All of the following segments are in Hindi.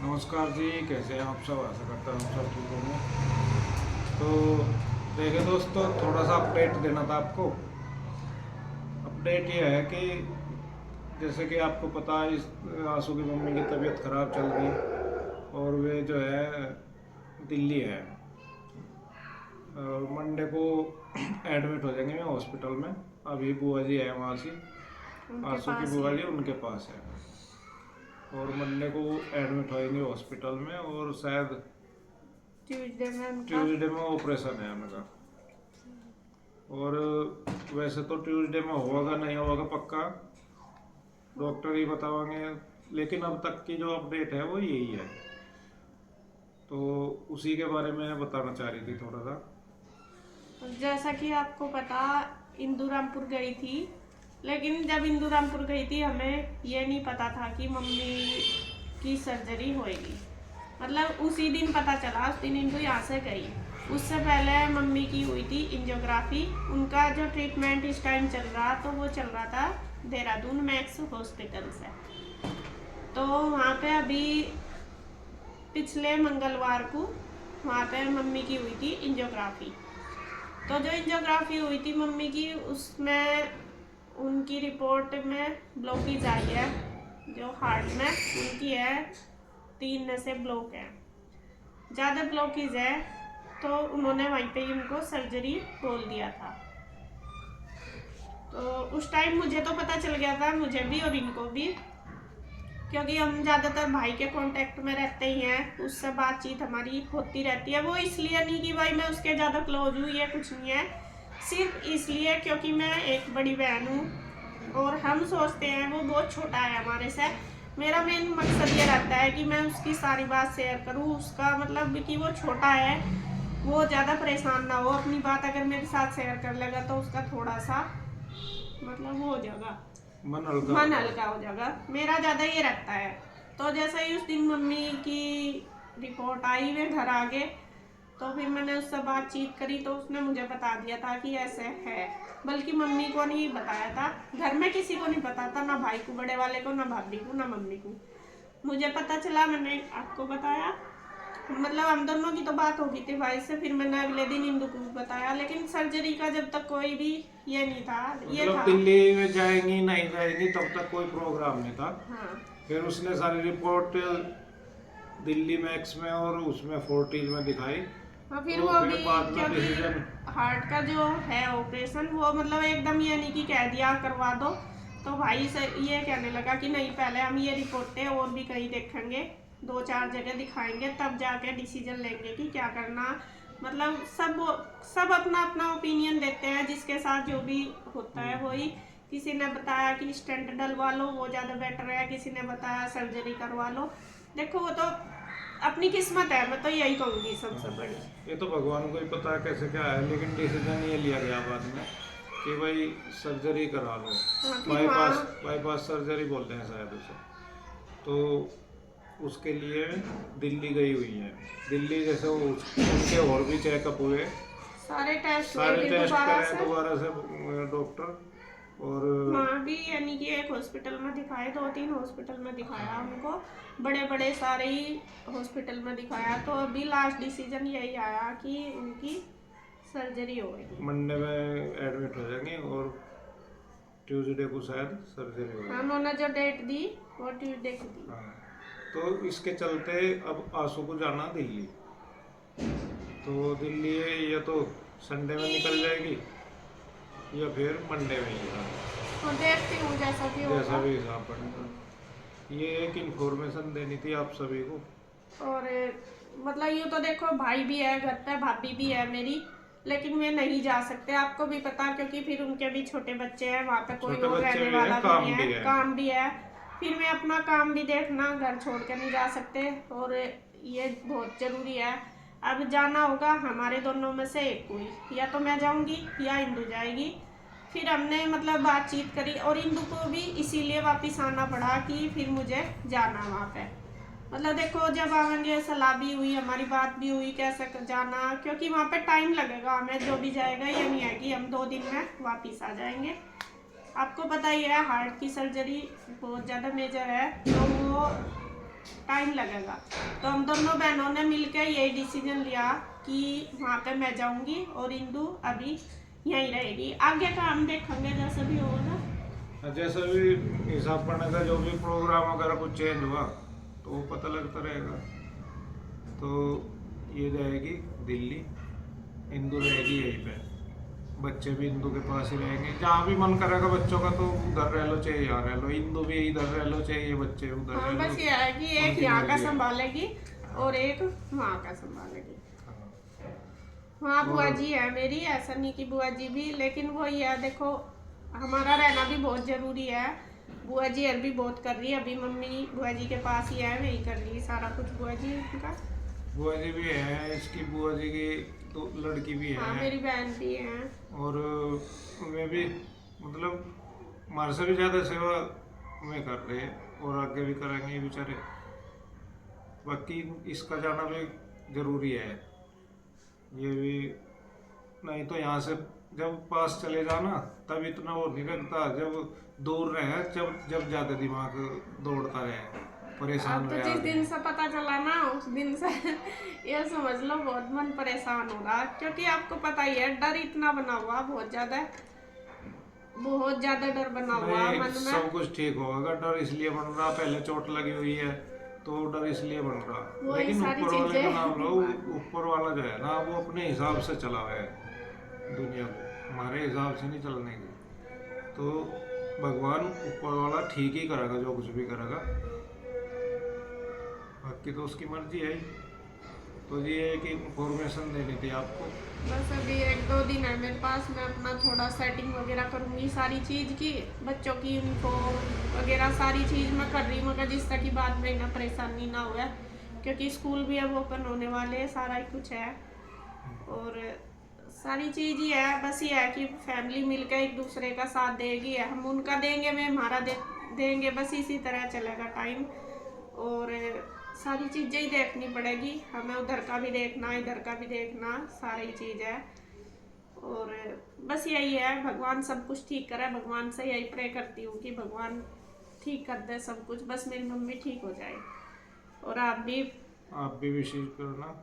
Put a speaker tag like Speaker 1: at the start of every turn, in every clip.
Speaker 1: नमस्कार जी, कैसे हैं आप सब। आशा करता हूँ सब ठीक होंगे। तो देखिए दोस्तों, थोड़ा सा अपडेट देना था आपको। अपडेट ये है कि जैसे कि आपको पता है, इस आंसू की मम्मी की तबीयत ख़राब चल रही और वे जो है दिल्ली है। और मंडे को एडमिट हो जाएंगे हॉस्पिटल में। अभी बुआ जी है वहाँ से,
Speaker 2: उनके
Speaker 1: आंसू की
Speaker 2: पास ही
Speaker 1: बुआ
Speaker 2: है।
Speaker 1: जी उनके पास है। और मंडे को एडमिट होएंगे हॉस्पिटल में, और शायद
Speaker 2: ट्यूसडे में उनका।
Speaker 1: ट्यूसडे में ऑपरेशन है उनका। और वैसे तो ट्यूसडे में होगा नहीं होगा पक्का, डॉक्टर ही बताएंगे। लेकिन अब तक की जो अपडेट है वो यही है। तो उसी के बारे में बताना चाह रही थी थोड़ा सा।
Speaker 2: जैसा कि आपको पता, इंदुरामपुर गई थी। लेकिन जब इंदुरामपुर गई थी हमें ये नहीं पता था कि मम्मी की सर्जरी होएगी। मतलब उसी दिन पता चला, उस दिन इंदु यहाँ से गई। उससे पहले मम्मी की हुई थी एंजियोग्राफी। उनका जो ट्रीटमेंट इस टाइम चल रहा तो वो चल रहा था देहरादून मैक्स हॉस्पिटल से। तो वहाँ पे अभी पिछले मंगलवार को वहाँ पे मम्मी की हुई थी एंजियोग्राफी। तो जो एंजियोग्राफी हुई थी मम्मी की, उसमें उनकी रिपोर्ट में ब्लॉकेज आई है। जो हार्ट में उनकी है, 3 नसें ब्लॉक है, ज़्यादा ब्लॉकेज है। तो उन्होंने वहीं पे ही उनको सर्जरी बोल दिया था। तो उस टाइम मुझे तो पता चल गया था, मुझे भी और इनको भी, क्योंकि हम ज़्यादातर भाई के कांटेक्ट में रहते ही हैं। उससे बातचीत हमारी होती रहती है। वो इसलिए नहीं कि भाई मैं उसके ज़्यादा क्लोज हूँ, ये कुछ नहीं है। सिर्फ इसलिए क्योंकि मैं एक बड़ी बहन हूँ और हम सोचते हैं वो बहुत छोटा है हमारे से। मेरा मेन मकसद ये रहता है कि मैं उसकी सारी बात शेयर करूँ। उसका मतलब कि वो छोटा है, वो ज़्यादा परेशान ना हो। अपनी बात अगर मेरे साथ शेयर कर लेगा तो उसका थोड़ा सा मतलब वो हो जाएगा,
Speaker 1: मन हल्का हो
Speaker 2: मन
Speaker 1: जाएगा।
Speaker 2: हल्का हो जाएगा। मेरा ज़्यादा ये रहता है। तो जैसे ही उस दिन मम्मी की रिपोर्ट आई, वे घर आ गए। तो फिर मैंने उससे बातचीत करी तो उसने मुझे बता दिया था कि ऐसे है। बल्कि मम्मी को नहीं बताया था, घर में किसी को नहीं पता था, ना भाई को बड़े वाले को, ना भाभी को, ना मम्मी को। मुझे पता चला, मैंने आपको बताया। मतलब हम दोनों की तो बात हो गई थी भाई से। फिर मैंने अगले दिन इंदु को बताया। लेकिन सर्जरी का जब तक कोई भी ये नहीं था, ये
Speaker 1: मतलब
Speaker 2: था।
Speaker 1: दिल्ली में जाएंगी नहीं जाएंगी तब तक कोई प्रोग्राम नहीं था।
Speaker 2: हाँ
Speaker 1: फिर उसने सारी रिपोर्ट दिल्ली मैक्स में और उसमें फोर्टीज में दिखाई।
Speaker 2: हाँ, फिर
Speaker 1: तो
Speaker 2: वो
Speaker 1: फिर
Speaker 2: भी
Speaker 1: बाद में
Speaker 2: क्योंकि
Speaker 1: डिसीजन।
Speaker 2: हार्ट का जो है ऑपरेशन, वो मतलब एकदम ये नहीं कि कह दिया करवा दो। तो भाई से ये कहने लगा कि नहीं, पहले हम ये रिपोर्टें और भी कहीं देखेंगे, 2-4 जगह दिखाएंगे, तब जाके डिसीजन लेंगे कि क्या करना। मतलब सब सब अपना अपना ओपिनियन देते हैं, जिसके साथ जो भी होता है वही। किसी ने बताया कि स्टेंट डलवा लो, वो ज़्यादा बेटर है। किसी ने बताया सर्जरी करवा लो। देखो वो तो अपनी किस्मत है, मैं तो यही कहूँगी सबसे बड़ी।
Speaker 1: ये तो भगवान को ही पता है कैसे क्या है, लेकिन डिसीजन ये लिया गया बाद में कि भाई सर्जरी करा लो।
Speaker 2: हाँ, फिर
Speaker 1: बाईपास
Speaker 2: वहाँ
Speaker 1: बाईपास सर्जरी बोलते हैं शायद उसे। तो उसके लिए दिल्ली गई हुई है। दिल्ली जैसे उनके और भी चेकअप हुए,
Speaker 2: सारे टेस्ट हुए
Speaker 1: सारे
Speaker 2: फिर
Speaker 1: टेस्ट
Speaker 2: दोबारा
Speaker 1: कराए
Speaker 2: से।
Speaker 1: दोबारा से डॉक्टर। और
Speaker 2: वहाँ भी यानी कि एक हॉस्पिटल में दिखाए, 2-3 हॉस्पिटल में दिखाया उनको। बड़े बड़े सारे ही हॉस्पिटल में दिखाया। तो अभी लास्ट डिसीजन यही आया कि उनकी सर्जरी होगी।
Speaker 1: मंडे में एडमिट हो जाएंगे और ट्यूसडे को शायद सर्जरी
Speaker 2: हाँ,
Speaker 1: होगी।
Speaker 2: उन्होंने जो डेट दी वो ट्यूसडे की दी।
Speaker 1: हाँ, तो इसके चलते अब आंसू को जाना दिल्ली। तो दिल्ली है, या तो संडे में निकल जाएगी या फिर मंडे में ही जाएगी।
Speaker 2: तो देखती हूँ जैसा भी
Speaker 1: जैसा
Speaker 2: होगा।
Speaker 1: भी हिसाब पड़ेगा। ये एक इन्फॉर्मेशन देनी थी आप सभी को।
Speaker 2: और मतलब यूँ तो देखो, भाई भी है घर पे, भाभी भी है मेरी। लेकिन वे नहीं जा सकते, आपको भी पता, क्योंकि फिर उनके भी छोटे बच्चे हैं, वहाँ पे कोई
Speaker 1: छोटे
Speaker 2: और
Speaker 1: बच्चे
Speaker 2: रहने
Speaker 1: भी हैं,
Speaker 2: वाला भी नहीं
Speaker 1: काम
Speaker 2: है,
Speaker 1: भी है।
Speaker 2: काम भी है। फिर मैं अपना काम भी देखना, घर छोड़ के नहीं जा सकते। और ये बहुत ज़रूरी है। अब जाना होगा हमारे दोनों में से एक कोई, या तो मैं जाऊँगी या इंदु जाएगी। फिर हमने मतलब बातचीत करी, और इंदु को भी इसीलिए वापस आना पड़ा कि फिर मुझे जाना वहाँ पे। मतलब देखो, जब आवेंगे सलाह भी हुई, हमारी बात भी हुई कैसे जाना, क्योंकि वहाँ पे टाइम लगेगा हमें। जो भी जाएगा ये नहीं है कि हम 2 दिन में वापस आ जाएंगे। आपको पता ही है हार्ट की सर्जरी बहुत ज़्यादा मेजर है, तो वो टाइम लगेगा। तो हम दोनों बहनों ने मिलकर यही डिसीजन लिया कि वहाँ पे मैं जाऊँगी और इंदु अभी यहीं रहेगी। आगे का हम देखेंगे जैसा भी होगा।
Speaker 1: जैसा भी हिसाब पढ़ने का जो भी प्रोग्राम अगर कुछ चेंज हुआ तो वो पता लगता रहेगा। तो ये जाएगी दिल्ली, इंदु रहेगी यहीं पे, बच्चे भी इंदु के पास ही रहेंगे। जहाँ भी मन करेगा बच्चों का तो उधर रह लो चाहे यहाँ रह लो, इंदु भी इधर रह लो चाहे ये बच्चे उधर
Speaker 2: हाँ,
Speaker 1: रह लो।
Speaker 2: बस ये है कि एक
Speaker 1: उनकी
Speaker 2: यहाँ का
Speaker 1: मर्जी है।
Speaker 2: संभालेगी और एक वहाँ का संभालेगी।
Speaker 1: हाँ।
Speaker 2: हाँ, बुआ
Speaker 1: और-
Speaker 2: जी है मेरी, ऐसा नहीं कि बुआ जी भी, लेकिन वो ये है देखो हमारा रहना भी बहुत जरूरी है। बुआ जी और भी बहुत कर रही है, अभी मम्मी बुआ जी के पास ही है, वही कर रही है सारा कुछ बुआ जी उनका।
Speaker 1: बुआ जी भी है, इसकी बुआ जी की तो लड़की भी
Speaker 2: हाँ,
Speaker 1: है।
Speaker 2: मेरी बहन भी है।
Speaker 1: और वे भी मतलब हमारे से भी ज़्यादा सेवा में कर रहे हैं और आगे भी करेंगे ये बेचारे। बाकी इसका जाना भी ज़रूरी है, ये भी नहीं तो यहाँ से जब पास चले जाना तब इतना वो नहीं लगता, जब दूर रहे जब जब ज़्यादा दिमाग दौड़ता रहे, परेशान
Speaker 2: अब तो
Speaker 1: रहे
Speaker 2: जिस
Speaker 1: आदमी।
Speaker 2: दिन से पता चला ना उस दिन से ये समझ लो बहुत मन परेशान हो रहा, क्योंकि आपको पता ही है डर इतना बना हुआ, बहुत ज्यादा डर बना हुआ
Speaker 1: नहीं,
Speaker 2: मन में।
Speaker 1: सब कुछ ठीक होगा। डर इसलिए बन रहा, पहले चोट लगी हुई है तो डर इसलिए बन रहा,
Speaker 2: वही
Speaker 1: लेकिन
Speaker 2: सारी
Speaker 1: ऊपर वाले का नाम लो।
Speaker 2: चीजें
Speaker 1: ऊपर वाला जो है ना वो अपने हिसाब से चला हुआ है दुनिया को, हमारे हिसाब से नहीं चलने की। तो भगवान ऊपर वाला ठीक ही करेगा जो कुछ भी करेगा, बाकी तो उसकी मर्जी है ही। तो ये एक इंफॉर्मेशन देनी थी आपको।
Speaker 2: बस अभी 1-2 दिन है मेरे पास, मैं अपना थोड़ा सेटिंग वगैरह करूँगी सारी चीज़ की, बच्चों की यूनिफॉर्म वगैरह सारी चीज़ मैं कर रही हूँ, मगर जिस तरह की बाद में ना परेशानी ना हुआ, क्योंकि स्कूल भी अब ओपन होने वाले हैं, सारा ही कुछ है। और सारी चीज़ ही है, बस ये है कि फैमिली मिलकर एक दूसरे का साथ देगी, हम उनका देंगे, मैं हमारा देंगे, बस इसी तरह चलेगा टाइम। और सारी चीज़ें ही देखनी पड़ेगी हमें, उधर का भी देखना, इधर का भी देखना, सारी चीज़ है। और बस यही है, भगवान सब कुछ ठीक करे, भगवान से यही प्रे करती हूँ कि भगवान ठीक कर दे सब कुछ, बस मेरी मम्मी ठीक हो जाए। और आप भी
Speaker 1: विशेष करना,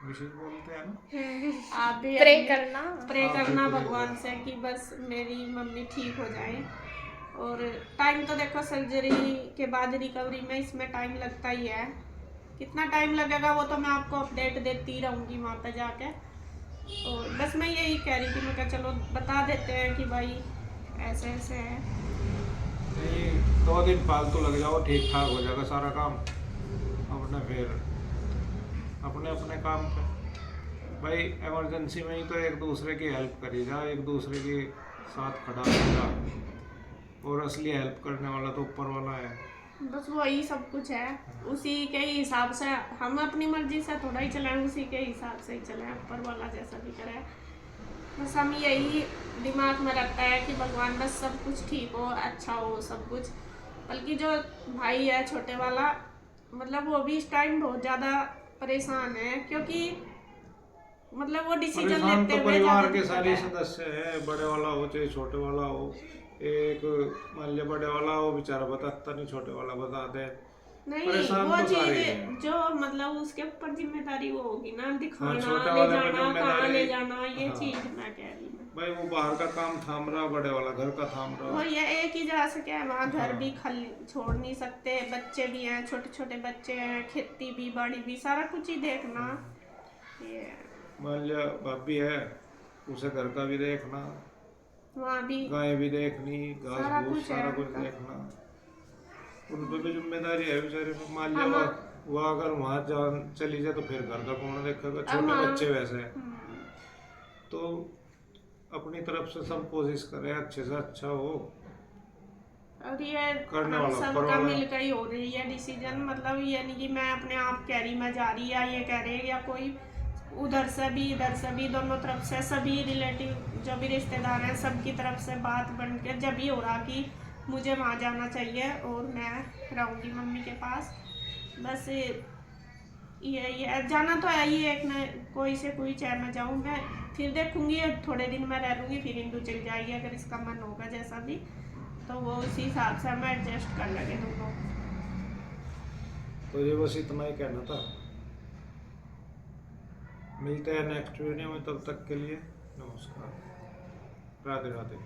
Speaker 1: विशेष बोलते हैं ना,
Speaker 2: आप भी
Speaker 3: प्रे
Speaker 2: अपनी-
Speaker 3: करना।
Speaker 2: प्रे
Speaker 1: आप भी
Speaker 2: करना
Speaker 1: प्रे
Speaker 2: भगवान
Speaker 1: करना।
Speaker 2: से कि बस मेरी मम्मी ठीक हो जाए। और टाइम तो देखो सर्जरी के बाद रिकवरी में इसमें टाइम लगता ही है, कितना टाइम लगेगा वो तो मैं आपको अपडेट देती रहूँगी वहाँ पे जाके। और बस मैं यही कह रही थी, मैं कहा चलो बता देते हैं कि भाई ऐसे ऐसे है।
Speaker 1: नहीं 2 दिन फालतू लग जाओ, ठीक ठाक हो जाएगा सारा काम अपने, फिर अपने अपने काम पे। भाई इमरजेंसी में ही तो एक दूसरे की हेल्प करी जा, एक दूसरे के साथ खड़ा रहेगा, और असली हेल्प करने वाला तो ऊपर वाला है।
Speaker 2: बस वही सब कुछ है, उसी के हिसाब से हम अपनी मर्जी से थोड़ा ही चलाएं, उसी के हिसाब से ही चलाएं, ऊपर वाला जैसा भी करे। बस हम यही दिमाग में रखता है कि भगवान बस सब कुछ ठीक हो, अच्छा हो सब कुछ। बल्कि जो भाई है छोटे वाला, मतलब वो भी इस टाइम बहुत ज़्यादा परेशान है, क्योंकि मतलब वो डिसीजन
Speaker 1: परेशान
Speaker 2: लेते
Speaker 1: तो
Speaker 2: हुए
Speaker 1: परिवार
Speaker 2: ज़्यादा
Speaker 1: के
Speaker 2: दिक्कत
Speaker 1: सारे
Speaker 2: है।
Speaker 1: सदस्य हैं, बड़े वाला हो चाहे छोटे वाला हो। एक मान लिया बड़े वाला हो, बेचारा बताता नहीं, छोटे वाला बता दे।
Speaker 2: नहीं,
Speaker 1: परेशान
Speaker 2: वो
Speaker 1: तो सारे ही
Speaker 2: चीज
Speaker 1: हैं।
Speaker 2: जो मतलब उसके ऊपर जिम्मेदारी वो होगी ना,
Speaker 1: हाँ,
Speaker 2: दिखाना,
Speaker 1: छोटे
Speaker 2: ले
Speaker 1: वाले पे
Speaker 2: जाना, कहाँ
Speaker 1: जिम्मेदारी।
Speaker 2: ले जाना, ये
Speaker 1: हाँ।
Speaker 2: चीज मैं कह रही हूँ।
Speaker 1: भाई वो बाहर का काम थाम रहा, बड़े वाला घर का थाम
Speaker 2: वो
Speaker 1: रहा।
Speaker 2: ये एक ही जा सके, वहाँ घर
Speaker 1: हाँ।
Speaker 2: भी खाली छोड़ नहीं सकते, बच्चे भी हैं, छोटे छोटे बच्चे हैं, खेती भी बाड़ी भी सारा कुछ ही देखना। ये
Speaker 1: मान लिया भाभी है, उसे घर का भी देखना,
Speaker 2: वहाँ भी
Speaker 1: गाय भी देखनी, घास
Speaker 2: सारा
Speaker 1: भूस
Speaker 2: कुछ है
Speaker 1: सारा कुछ
Speaker 2: उनका।
Speaker 1: देखना, उन पे भी जिम्मेदारी है बेचारे पे। मान लिया
Speaker 2: हम
Speaker 1: वो अगर वहाँ जान चली जाए तो फिर घर का कौन देखेगा, छोटे
Speaker 2: हम-
Speaker 1: बच्चे वैसे हैं।
Speaker 2: हम्म,
Speaker 1: तो अपनी तरफ से सब कोशिश करें अच्छे से अच्छा हो।
Speaker 2: और ये
Speaker 1: करने
Speaker 2: हम
Speaker 1: वाला
Speaker 2: सबका
Speaker 1: ऊपर वाला।
Speaker 2: मिलकर ही हो रही है डिसीजन, मतलब ये नहीं कि मैं अपने आप कह रही मैं जा रही या ये कह रहे या कोई उधर से भी इधर से भी, दोनों तरफ से सभी रिलेटिव जो भी रिश्तेदार हैं सबकी तरफ से बात बन के जब ही हो रहा कि मुझे वहाँ जाना चाहिए और मैं रहूँगी मम्मी के पास। बस ये जाना तो है ही, एक न कोई से कोई चाहे मैं जाऊँ, मैं फिर देखूँगी, थोड़े दिन मैं रह लूँगी, फिर इंदू चल जाएगी अगर इसका मन होगा जैसा भी, तो वो उसी हिसाब से हम एडजस्ट कर लेंगे दोनों।
Speaker 1: तो ये बस इतना ही कहना था। मिलते हैं नेक्स्ट वीडियो में, तब तक के लिए नमस्कार, राधे राधे।